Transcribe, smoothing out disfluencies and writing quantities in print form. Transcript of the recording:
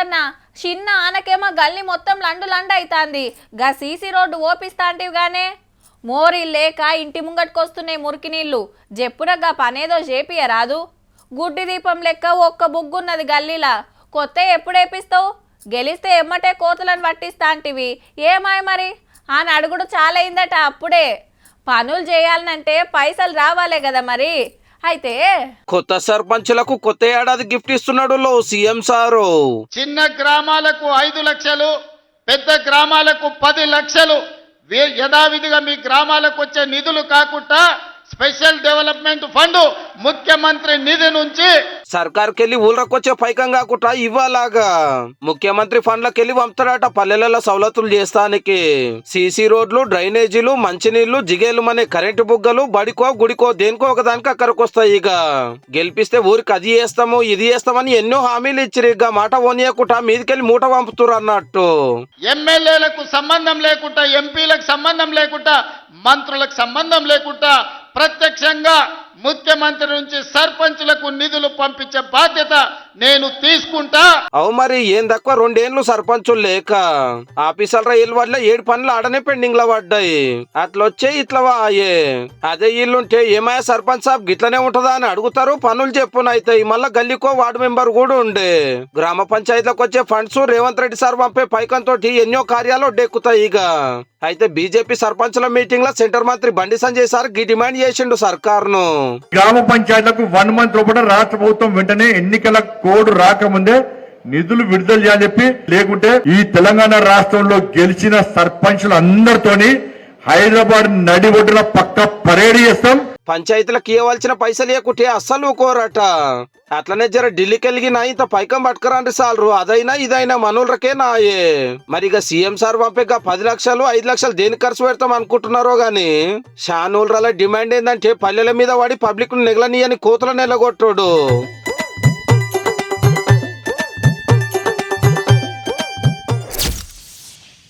రేవంతన్న చిన్న ఆనకేమో గల్లి మొత్తం లండు అవుతాంది. గా సీసీ రోడ్డు ఓపిస్తాంటివి గానే మోరీ లేక ఇంటి ముంగట్టుకొస్తున్నాయి మురికి నీళ్లు. జెప్పునగా పనేదో చేపియ రాదు. గుడ్డి దీపం లెక్క ఒక్క బుగ్గున్నది గల్లీలా. కొత్త ఎప్పుడేపిస్తావు? గెలిస్తే ఎమ్మటే కోతలను పట్టిస్తాంటివి ఏమాయ మరి అని అడుగుడు చాలా అయిందట. అప్పుడే పనులు చేయాలనంటే పైసలు రావాలే కదా మరి. అయితే కొత్త సర్పంచులకు కొత్త ఏడాది గిఫ్ట్ ఇస్తున్నాడు సీఎం సారు. చిన్న గ్రామాలకు 5 లక్షలు, పెద్ద గ్రామాలకు 10 లక్షలు యథావిధిగా మీ గ్రామాలకు వచ్చే నిధులు కాకుండా స్పెషల్ డెవలప్మెంట్ ఫండ్ ముఖ్యమంత్రి నిధి నుంచి సర్కార్కెళ్ళి ఊళ్ళకొచ్చే పైకం కాకుండా ఇవ్వాలాగా ముఖ్యమంత్రి ఫండ్లకెళ్ళి పంపుతాడట పల్లెలలో సవలతులు చేస్తానికి. సీసీ రోడ్లు, డ్రైనేజీలు, మంచినీళ్లు, జిగేలు అనే కరెంటు బుగ్గలు బడికో గుడికో దేనికో ఒకదానికి అక్కడికొస్తాయి. ఇక గెలిపిస్తే ఊరికి అది చేస్తాము ఇది చేస్తామని ఎన్నో హామీలు ఇచ్చిరు. ఇక మాట ఓనియకుండా మీదికెళ్ళి మూట పంపుతురు అన్నట్టు. ఎమ్మెల్యేలకు సంబంధం లేకుండా, ఎంపీలకు సంబంధం లేకుండా, మంత్రులకు సంబంధం లేకుండా ప్రత్యక్షంగా ముఖ్యమంత్రి నుంచి సర్పంచులకు నిధులు పంపించే బాధ్యత నేను తీసుకుంటా. అవు మరి ఏం తక్కువ 2 ఏళ్ళు సర్పంచులు లేక ఆఫీసర్ల ఇల్లు వల్ల 7 పనులు ఆడనే పెండింగ్ లో పడ్డాయి. అట్లొచ్చే ఇట్లా వాయే. అదే ఇల్లుంటే ఏమయ్యా సర్పంచ్ సాబ్ గిట్లనే ఉంటదా అని అడుగుతారు. పనులు చెప్పునైతాయి. మళ్ళా గల్లీకో వార్డు మెంబర్ కూడా ఉండే. గ్రామ పంచాయతీలకు వచ్చే ఫండ్స్ రేవంత్ రెడ్డి సార్ పంపే పైకంతో ఎన్నో కార్యాలు ఒడ్డెక్కుతాయి. ఇక అయితే బీజేపీ సర్పంచుల మీటింగ్ లో సెంటర్ మంత్రి బండి సంజయ్ సార్ డిమాండ్ చేసిండు సర్కార్ను. గ్రామ పంచాయతీలకు 1 మంత్ లోపల రాష్ట్ర ప్రభుత్వం వెంటనే ఎన్నికల కోడ్ రాకముందే నిధులు విడుదల చేయాలని చెప్పి, లేకుంటే ఈ తెలంగాణ రాష్ట్రంలో గెలిచిన సర్పంచులు అందరితోని హైదరాబాద్ నడి ఒడ్డున పక్క పరేడ్ చేస్తాం. పంచాయతీలకు ఇవ్వాల్సిన పైసలు ఇవ్వకుంటే అస్సలు కోరట. అట్లనే జర ఢిల్లీకి వెళ్ళిన ఇంత పైకం పట్టుకురండి సాలరు. అదైనా ఇదైనా మనోళ్ళకే నాయే. మరి ఇక సీఎం సార్ పంపే 10 లక్షలు 5 లక్షలు దేనికి ఖర్చు పెడతాం అనుకుంటున్నారో గాని షానూళ్ళ డిమాండ్ ఏంటంటే పల్లెల మీద వాడి పబ్లిక్ ను నెగలనీయని కోతల నెలగొట్టుడు.